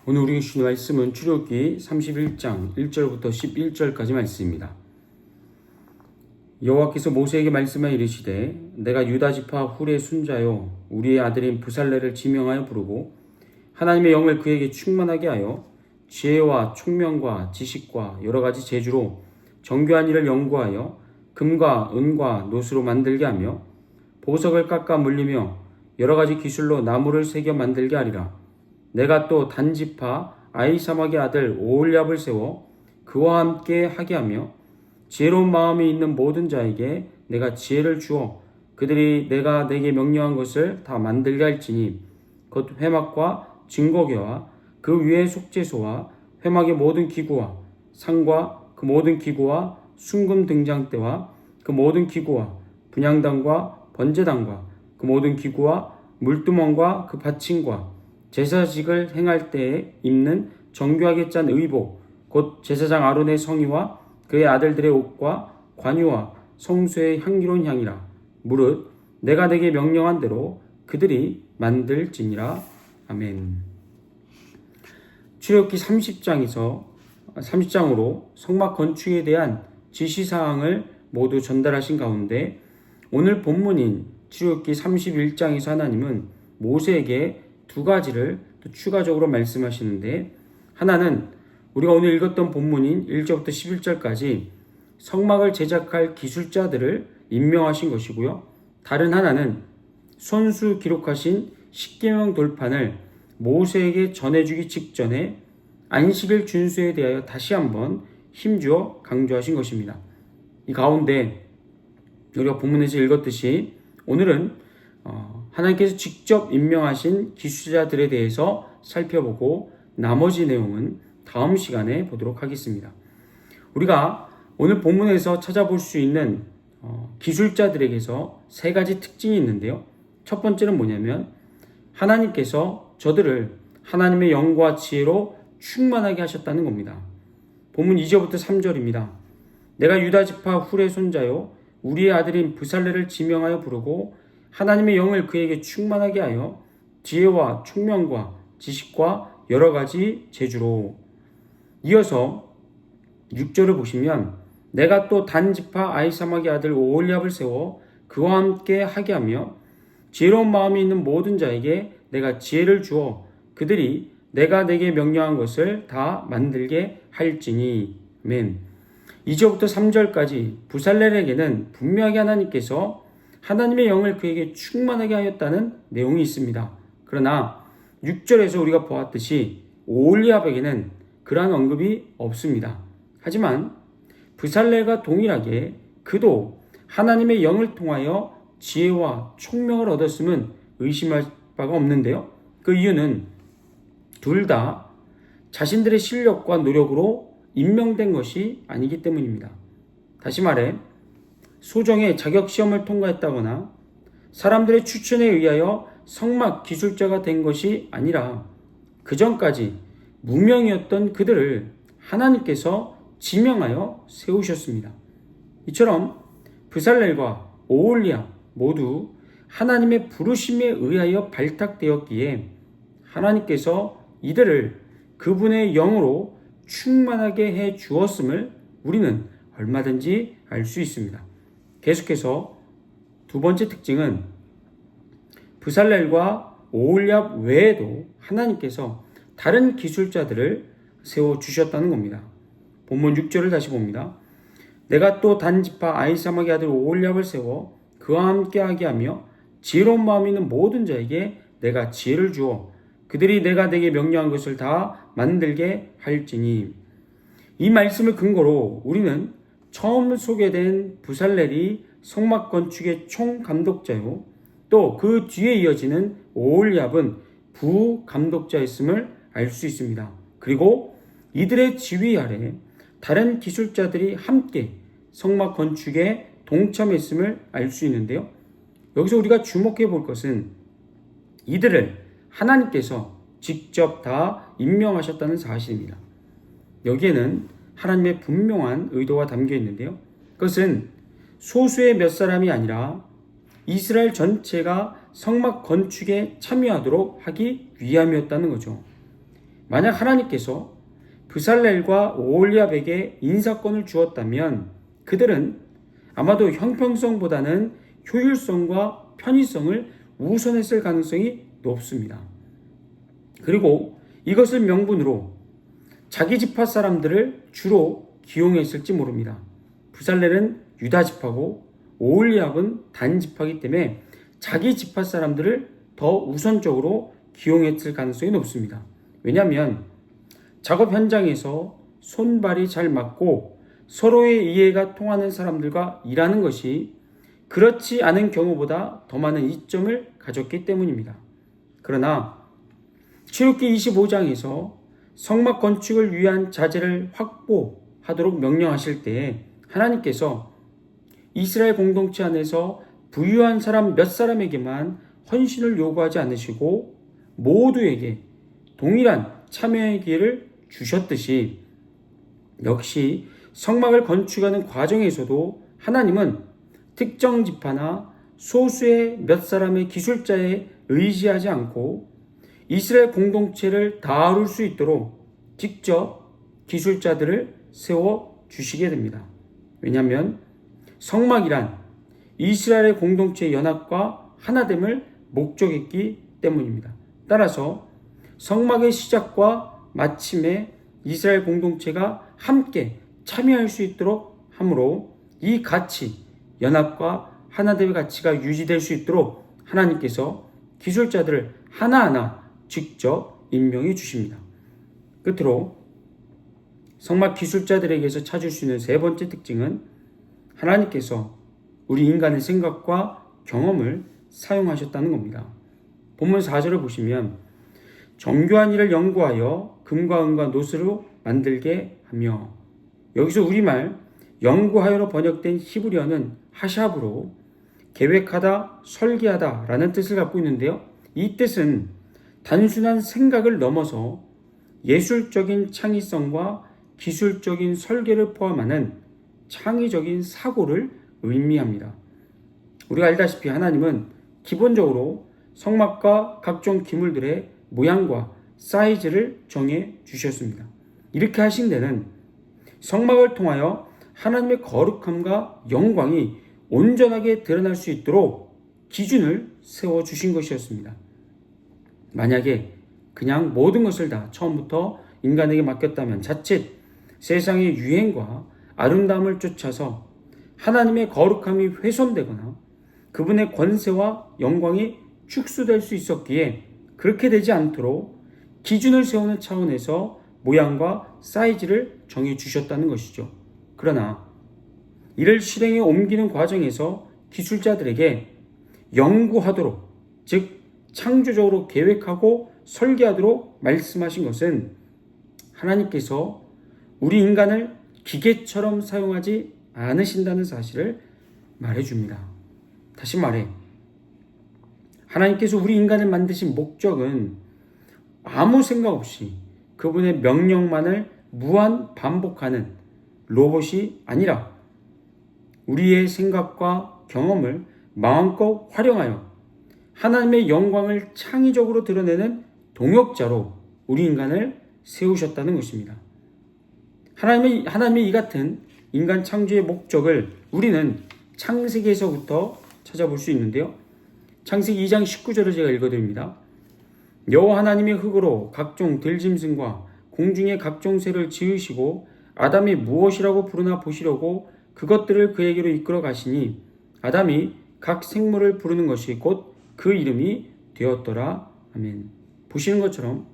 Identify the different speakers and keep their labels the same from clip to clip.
Speaker 1: 오늘 우리가 주신 말씀은 출애굽기 31장 1절부터 11절까지 말씀입니다. 여호와께서 모세에게 말씀하여 이르시되 내가 유다 지파 훌의 순자요 우리의 아들인 부살레를 지명하여 부르고 하나님의 영을 그에게 충만하게 하여 지혜와 총명과 지식과 여러 가지 재주로 정교한 일을 연구하여 금과 은과 노수로 만들게 하며 보석을 깎아 물리며 여러 가지 기술로 나무를 새겨 만들게 하리라. 내가 또 단지파 아히사막의 아들 오홀리압을 세워 그와 함께 하게 하며 지혜로운 마음이 있는 모든 자에게 내가 지혜를 주어 그들이 내가 내게 명령한 것을 다 만들게 할지니 곧 회막과 증거궤와 그 위에 속죄소와 회막의 모든 기구와 상과 그 모든 기구와 순금 등장대와 그 모든 기구와 분향단과 번제단과 그 모든 기구와 물두멍과 그 받침과 제사직을 행할 때에 입는 정교하게 짠 의복 곧 제사장 아론의 성의와 그의 아들들의 옷과 관유와 성소의 향기로운 향이라. 무릇 내가 내게 명령한 대로 그들이 만들지니라. 아멘. 출애굽기 30장으로 성막 건축에 대한 지시사항을 모두 전달하신 가운데 오늘 본문인 출애굽기 31장에서 하나님은 모세에게 두 가지를 또 추가적으로 말씀하시는데, 하나는 우리가 오늘 읽었던 본문인 1절부터 11절까지 성막을 제작할 기술자들을 임명하신 것이고요. 다른 하나는 손수 기록하신 십계명 돌판을 모세에게 전해주기 직전에 안식일 준수에 대하여 다시 한번 힘주어 강조하신 것입니다. 이 가운데 우리가 본문에서 읽었듯이 오늘은 하나님께서 직접 임명하신 기술자들에 대해서 살펴보고 나머지 내용은 다음 시간에 보도록 하겠습니다. 우리가 오늘 본문에서 찾아볼 수 있는 기술자들에게서 세 가지 특징이 있는데요. 첫 번째는 뭐냐면 하나님께서 저들을 하나님의 영과 지혜로 충만하게 하셨다는 겁니다. 본문 2절부터 3절입니다. 내가 유다 지파 훌의 손자요 우리의 아들인 부살레를 지명하여 부르고 하나님의 영을 그에게 충만하게 하여 지혜와 총명과 지식과 여러 가지 재주로. 이어서 6절을 보시면 내가 또 단지파 아히사막의 아들 오홀리압을 세워 그와 함께 하게 하며 지혜로운 마음이 있는 모든 자에게 내가 지혜를 주어 그들이 내가 내게 명령한 것을 다 만들게 할지니. 아멘. 2절부터 3절까지 부살렐에게는 분명하게 하나님께서 하나님의 영을 그에게 충만하게 하였다는 내용이 있습니다. 그러나 6절에서 우리가 보았듯이 오홀리압에게는 그러한 언급이 없습니다. 하지만 부살렐과 동일하게 그도 하나님의 영을 통하여 지혜와 총명을 얻었음은 의심할 바가 없는데요. 그 이유는 둘 다 자신들의 실력과 노력으로 임명된 것이 아니기 때문입니다. 다시 말해 소정의 자격시험을 통과했다거나 사람들의 추천에 의하여 성막 기술자가 된 것이 아니라 그 전까지 무명이었던 그들을 하나님께서 지명하여 세우셨습니다. 이처럼 부살렐과 오홀리압 모두 하나님의 부르심에 의하여 발탁되었기에 하나님께서 이들을 그분의 영으로 충만하게 해 주었음을 우리는 얼마든지 알 수 있습니다. 계속해서 두 번째 특징은 부살렐과 오홀리압 외에도 하나님께서 다른 기술자들을 세워주셨다는 겁니다. 본문 6절을 다시 봅니다. 내가 또 단지파 아히사막의 아들 오홀리압을 세워 그와 함께 하게 하며 지혜로운 마음이 있는 모든 자에게 내가 지혜를 주어 그들이 내가 내게 명령한 것을 다 만들게 할지니. 이 말씀을 근거로 우리는 처음 소개된 부살렐이 성막 건축의 총감독자요 또 그 뒤에 이어지는 오홀리압은 부감독자였음을 알 수 있습니다. 그리고 이들의 지휘 아래 다른 기술자들이 함께 성막 건축에 동참했음을 알 수 있는데요. 여기서 우리가 주목해 볼 것은 이들을 하나님께서 직접 다 임명하셨다는 사실입니다. 여기에는 하나님의 분명한 의도가 담겨 있는데요. 그것은 소수의 몇 사람이 아니라 이스라엘 전체가 성막 건축에 참여하도록 하기 위함이었다는 거죠. 만약 하나님께서 브살렐과 오홀리압에게 인사권을 주었다면 그들은 아마도 형평성보다는 효율성과 편의성을 우선했을 가능성이 높습니다. 그리고 이것을 명분으로 자기 지파 사람들을 주로 기용했을지 모릅니다. 브살렐은 유다 지파고 오홀리압은 단 지파이기 때문에 자기 지파 사람들을 더 우선적으로 기용했을 가능성이 높습니다. 왜냐하면 작업 현장에서 손발이 잘 맞고 서로의 이해가 통하는 사람들과 일하는 것이 그렇지 않은 경우보다 더 많은 이점을 가졌기 때문입니다. 그러나 출애굽기 25장에서 성막 건축을 위한 자재를 확보하도록 명령하실 때 하나님께서 이스라엘 공동체 안에서 부유한 사람 몇 사람에게만 헌신을 요구하지 않으시고 모두에게 동일한 참여의 기회를 주셨듯이 역시 성막을 건축하는 과정에서도 하나님은 특정 지파나 소수의 몇 사람의 기술자에 의지하지 않고 이스라엘 공동체를 다룰 수 있도록 직접 기술자들을 세워 주시게 됩니다. 왜냐하면 성막이란 이스라엘의 공동체 연합과 하나됨을 목적했기 때문입니다. 따라서 성막의 시작과 마침에 이스라엘 공동체가 함께 참여할 수 있도록 하므로 이 가치, 연합과 하나됨의 가치가 유지될 수 있도록 하나님께서 기술자들을 하나하나 직접 임명해 주십니다. 끝으로 성막 기술자들에게서 찾을 수 있는 세 번째 특징은 하나님께서 우리 인간의 생각과 경험을 사용하셨다는 겁니다. 본문 4절을 보시면 정교한 일을 연구하여 금과 은과 노스로 만들게 하며, 여기서 우리말 연구하여로 번역된 히브리어는 하샵으로 계획하다, 설계하다 라는 뜻을 갖고 있는데요. 이 뜻은 단순한 생각을 넘어서 예술적인 창의성과 기술적인 설계를 포함하는 창의적인 사고를 의미합니다. 우리가 알다시피 하나님은 기본적으로 성막과 각종 기물들의 모양과 사이즈를 정해 주셨습니다. 이렇게 하신 데는 성막을 통하여 하나님의 거룩함과 영광이 온전하게 드러날 수 있도록 기준을 세워 주신 것이었습니다. 만약에 그냥 모든 것을 다 처음부터 인간에게 맡겼다면 자칫 세상의 유행과 아름다움을 쫓아서 하나님의 거룩함이 훼손되거나 그분의 권세와 영광이 축소될 수 있었기에 그렇게 되지 않도록 기준을 세우는 차원에서 모양과 사이즈를 정해 주셨다는 것이죠. 그러나 이를 실행에 옮기는 과정에서 기술자들에게 연구하도록, 즉 창조적으로 계획하고 설계하도록 말씀하신 것은 하나님께서 우리 인간을 기계처럼 사용하지 않으신다는 사실을 말해줍니다. 다시 말해, 하나님께서 우리 인간을 만드신 목적은 아무 생각 없이 그분의 명령만을 무한 반복하는 로봇이 아니라 우리의 생각과 경험을 마음껏 활용하여 하나님의 영광을 창의적으로 드러내는 동역자로 우리 인간을 세우셨다는 것입니다. 하나님의 이 같은 인간 창조의 목적을 우리는 창세기에서부터 찾아볼 수 있는데요. 창세기 2장 19절을 제가 읽어드립니다. 여호와 하나님의 흙으로 각종 들짐승과 공중의 각종 새를 지으시고 아담이 무엇이라고 부르나 보시려고 그것들을 그에게로 이끌어 가시니 아담이 각 생물을 부르는 것이 곧 그 이름이 되었더라. 아멘. 보시는 것처럼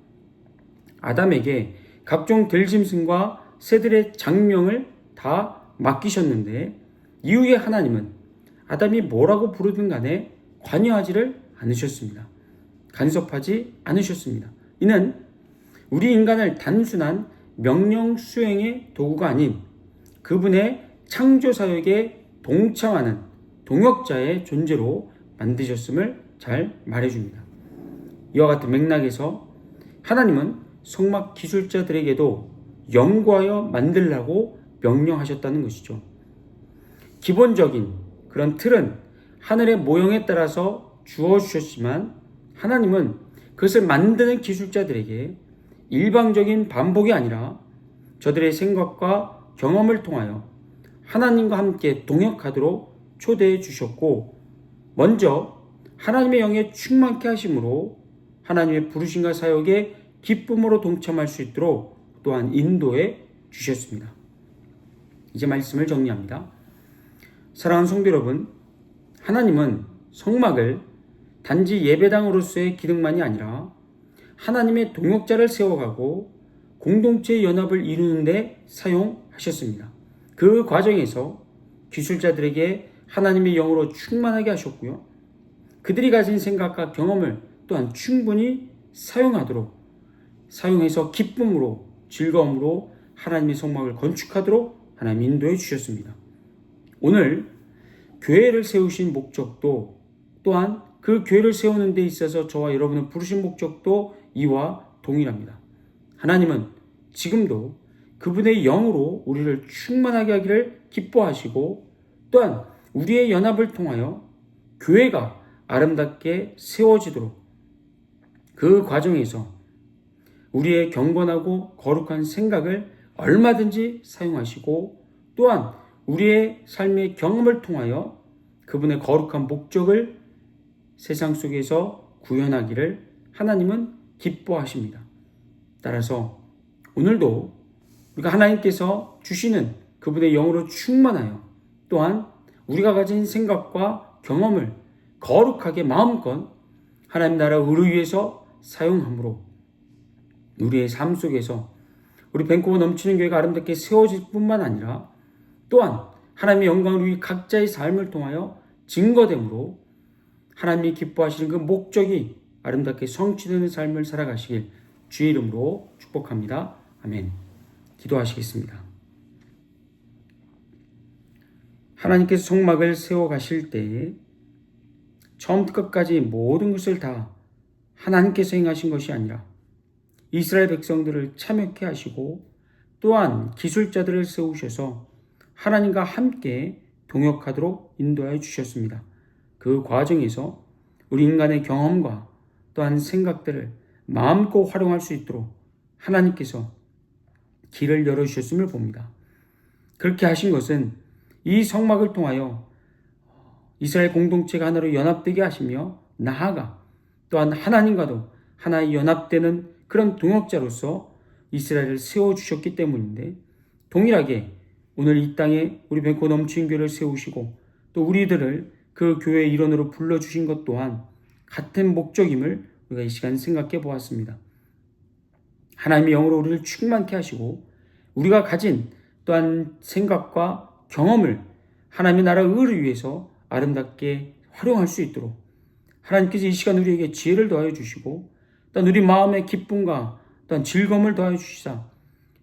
Speaker 1: 아담에게 각종 들짐승과 새들의 장명을 다 맡기셨는데 이후에 하나님은 아담이 뭐라고 부르든 간에 관여하지를 않으셨습니다. 간섭하지 않으셨습니다. 이는 우리 인간을 단순한 명령 수행의 도구가 아닌 그분의 창조 사역에 동참하는 동역자의 존재로 만드셨음을 잘 말해줍니다. 이와 같은 맥락에서 하나님은 성막 기술자들에게도 연구하여 만들라고 명령하셨다는 것이죠. 기본적인 그런 틀은 하늘의 모형에 따라서 주어주셨지만 하나님은 그것을 만드는 기술자들에게 일방적인 반복이 아니라 저들의 생각과 경험을 통하여 하나님과 함께 동역하도록 초대해 주셨고, 먼저 하나님의 영에 충만케 하심으로 하나님의 부르심과 사역에 기쁨으로 동참할 수 있도록 또한 인도해 주셨습니다. 이제 말씀을 정리합니다. 사랑하는 성도 여러분, 하나님은 성막을 단지 예배당으로서의 기능만이 아니라 하나님의 동역자를 세워가고 공동체의 연합을 이루는 데 사용하셨습니다. 그 과정에서 기술자들에게 하나님의 영으로 충만하게 하셨고요. 그들이 가진 생각과 경험을 또한 충분히 사용해서 기쁨으로, 즐거움으로 하나님의 성막을 건축하도록 하나님 인도해 주셨습니다. 오늘 교회를 세우신 목적도, 또한 그 교회를 세우는 데 있어서 저와 여러분을 부르신 목적도 이와 동일합니다. 하나님은 지금도 그분의 영으로 우리를 충만하게 하기를 기뻐하시고, 또한 우리의 연합을 통하여 교회가 아름답게 세워지도록 그 과정에서 우리의 경건하고 거룩한 생각을 얼마든지 사용하시고, 또한 우리의 삶의 경험을 통하여 그분의 거룩한 목적을 세상 속에서 구현하기를 하나님은 기뻐하십니다. 따라서 오늘도 우리가 하나님께서 주시는 그분의 영으로 충만하여, 또한 우리가 가진 생각과 경험을 거룩하게 마음껏 하나님 나라 의를 위해서 사용함으로 우리의 삶 속에서 우리 벤코버 넘치는 교회가 아름답게 세워질 뿐만 아니라, 또한 하나님의 영광을 우리 각자의 삶을 통하여 증거됨으로 하나님이 기뻐하시는 그 목적이 아름답게 성취되는 삶을 살아가시길 주의 이름으로 축복합니다. 아멘. 기도하시겠습니다. 하나님께서 성막을 세워가실 때에 처음부터 끝까지 모든 것을 다 하나님께서 행하신 것이 아니라 이스라엘 백성들을 참여케 하시고, 또한 기술자들을 세우셔서 하나님과 함께 동역하도록 인도하여 주셨습니다. 그 과정에서 우리 인간의 경험과 또한 생각들을 마음껏 활용할 수 있도록 하나님께서 길을 열어주셨음을 봅니다. 그렇게 하신 것은 이 성막을 통하여 이스라엘 공동체가 하나로 연합되게 하시며, 나아가 또한 하나님과도 하나의 연합되는 그런 동역자로서 이스라엘을 세워주셨기 때문인데, 동일하게 오늘 이 땅에 우리 벤코 넘치는 교회를 세우시고 또 우리들을 그 교회의 일원으로 불러주신 것 또한 같은 목적임을 우리가 이 시간 생각해 보았습니다. 하나님의 영으로 우리를 충만케 하시고 우리가 가진 또한 생각과 경험을 하나님의 나라 의를 위해서 아름답게 활용할 수 있도록 하나님께서 이 시간 우리에게 지혜를 더하여 주시고, 또한 우리 마음의 기쁨과 또한 즐거움을 더하여 주시사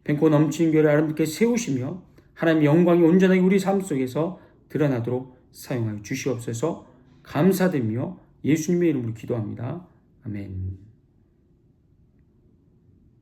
Speaker 1: 벤코 넘치는 교회를 아름답게 세우시며 하나님의 영광이 온전하게 우리 삶 속에서 드러나도록 사용하여 주시옵소서. 감사드리며 예수님의 이름으로 기도합니다. 아멘.